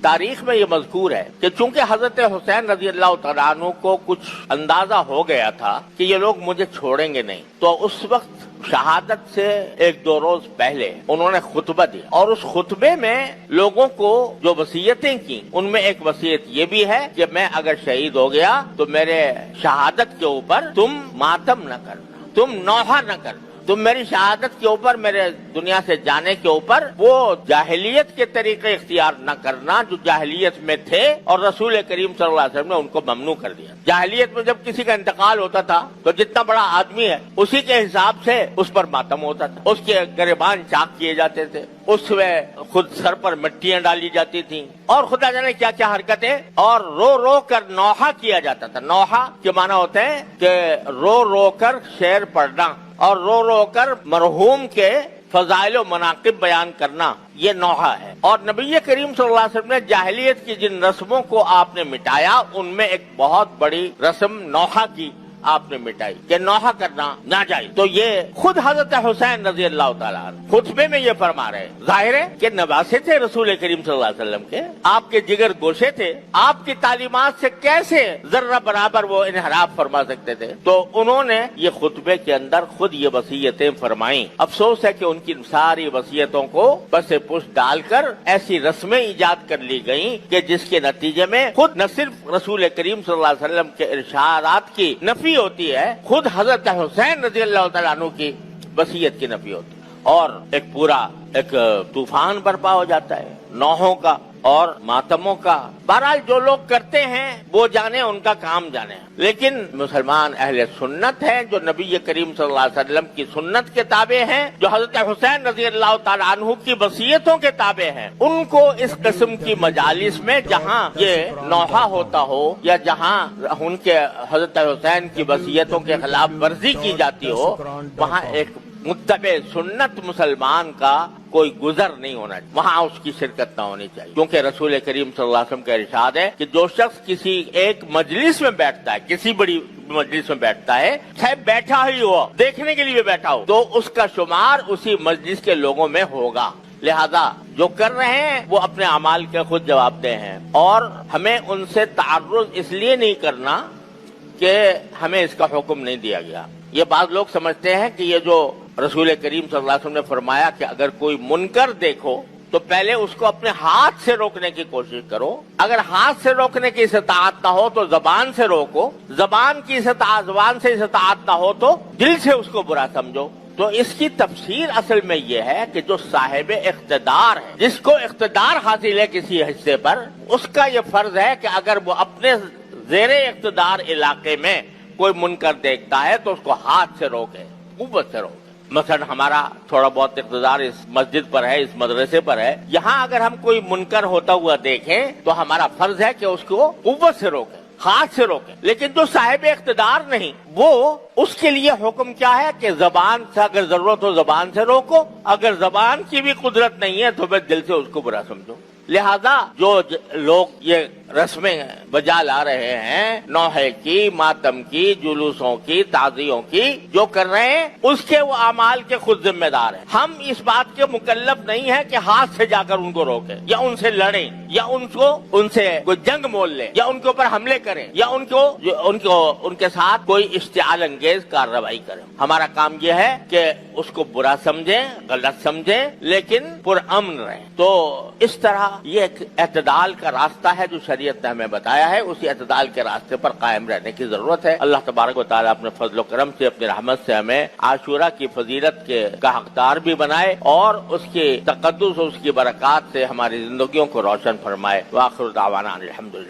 तारीख में ये मज़कूर है कि चूंकि हजरत हुसैन रजी अल्लाह तआला अन्हु को कुछ अंदाजा हो गया था कि ये लोग मुझे छोड़ेंगे नहीं, तो उस वक्त शहादत से एक दो रोज पहले उन्होंने खुतबा दिया और उस खुतबे में लोगों को जो वसीयतें की उनमें एक वसीयत ये भी है कि मैं अगर शहीद हो गया तो मेरे शहादत के ऊपर तुम मातम न करना, तुम नौहा न करना, तुम मेरी शहादत के ऊपर, मेरे दुनिया से जाने के ऊपर वो जाहिलियत के तरीके इख्तियार न करना जो जाहिलियत में थे और रसूल करीम सल्लल्लाहु अलैहि वसल्लम ने उनको ममनू कर दिया। जाहिलियत में जब किसी का इंतकाल होता था तो जितना बड़ा आदमी है उसी के हिसाब से उस पर मातम होता था, उसके गिरबान चाक किए जाते थे, उसमें खुद सर पर मिट्टियां डाली जाती थी और खुदा जाने क्या क्या हरकतें, और रो रो कर नौहा किया जाता था। नौहा के माना होते हैं कि रो रो कर शेर पढ़ना और रो रो कर मरहूम के फजाइल व मनाकिब बयान करना, ये नौहा है। और नबी करीम सल्लल्लाहु अलैहि वसल्लम ने जाहिलियत की जिन रस्मों को आपने मिटाया उनमें एक बहुत बड़ी रस्म नौहा की आपने मिटाई कि नौहा करना ना जाए। तो ये खुद हजरत हुसैन रजी अल्लाह तआला अन्हु खुतबे में ये फरमा रहे, जाहिर है कि नवासे थे रसूल करीम सल्लल्लाहु अलैहि वसल्लम के, आपके जिगर गोशे थे, आपकी तालीमात से कैसे जर्रा बराबर वो इनहराफ फरमा सकते थे। तो उन्होंने ये खुतबे के अंदर खुद ये वसीयतें फरमाई। अफसोस है कि उनकी सारी वसीयतों को बस पुश डालकर ऐसी रस्में ईजाद कर ली गयी कि जिसके नतीजे में खुद न सिर्फ रसूल करीम सल्लल्लाहु अलैहि वसल्लम के इरशादात की नफी होती है, खुद हजरत हुसैन रजी अल्लाह तआला अन्हु की वसीयत की नफी होती है और एक पूरा एक तूफान बर्पा हो जाता है नौहों का और मातमों का। बहरहाल जो लोग करते हैं वो जाने, उनका काम जाने, लेकिन मुसलमान अहले सुन्नत हैं जो नबी करीम सल्लल्लाहु अलैहि वसल्लम की सुन्नत के ताबे हैं, जो हजरत हुसैन रजी अल्लाह तआला अन्हु की वसीयतों के ताबे हैं, उनको इस किस्म की मजालिस में जहाँ ये नौहा होता हो या जहाँ उनके हजरत हुसैन की वसीयतों के खिलाफ वर्जी की जाती हो, वहाँ एक मुत्तबे सुन्नत मुसलमान का कोई गुजर नहीं होना चाहिए, वहाँ उसकी शिरकत न होनी चाहिए। क्योंकि रसूल करीम सल्लल्लाहु अलैहि वसल्लम का इरशाद है कि जो शख्स किसी एक मजलिस में बैठता है, किसी बड़ी मजलिस में बैठता है, चाहे बैठा ही हो, देखने के लिए बैठा हो, तो उसका शुमार उसी मजलिस के लोगों में होगा। लिहाजा जो कर रहे हैं वो अपने अमाल के खुद जवाबदेह हैं और हमें उनसे तारुज़ इसलिए नहीं करना कि हमें इसका हुक्म नहीं दिया गया। ये बात लोग समझते हैं कि ये जो रसूल करीम सल्लल्लाहु अलैहि वसल्लम ने फरमाया कि अगर कोई मुनकर देखो तो पहले उसको अपने हाथ से रोकने की कोशिश करो, अगर हाथ से रोकने की इस्ताअत ना हो तो जबान से रोको, जबान से इस्ताअत ना हो तो दिल से उसको बुरा समझो। तो इसकी तफसीर असल में यह है कि जो साहिब इख्तिदार है, जिसको इख्तिदार हासिल है किसी हिस्से पर, उसका ये फर्ज है कि अगर वो अपने ज़ेरे इख्तिदार इलाके में कोई मुनकर देखता है तो उसको हाथ से रोके, कुव्वत से रोके। मसलन हमारा थोड़ा बहुत इख्तिदार इस मस्जिद पर है, इस मदरसे पर है, यहाँ अगर हम कोई मुनकर होता हुआ देखें तो हमारा फर्ज है कि उसको कुव्वत से रोके, हाथ से रोके। लेकिन जो साहिब इख्तिदार नहीं, वो उसके लिए हुक्म क्या है कि जबान से अगर जरूरत हो जबान से रोको, अगर जबान की भी कुदरत नहीं है तो फिर दिल से उसको बुरा समझो। लिहाजा जो लोग ये रस्में बजा ला रहे हैं, नौहे की, मातम की, जुलूसों की, ताजियों की, जो कर रहे हैं उसके वो अमाल के खुद जिम्मेदार हैं। हम इस बात के मुकल्लफ नहीं है कि हाथ से जाकर उनको रोकें या उनसे लड़ें या उनसे कोई जंग मोल लें या उनके ऊपर हमले करें या उनके साथ कोई इश्तिआल अंगेज कार्रवाई करें। हमारा काम यह है कि उसको बुरा समझें, गलत समझें, लेकिन पुरअमन रहें। तो इस तरह ये एक एतदाल का रास्ता है जो शरीयत ने हमें बताया है, उसी एतदाल के रास्ते पर कायम रहने की जरूरत है। अल्लाह तबारक व तआला अपने फजल व करम से, अपनी रहमत से हमें आशूरा की फजीलत का हकदार भी बनाए और उसके तकद्दुस और उसकी बरकत से हमारी जिंदगियों को रोशन फरमाए। व आखिर दावाना अल्हम्दुलिल्लाह।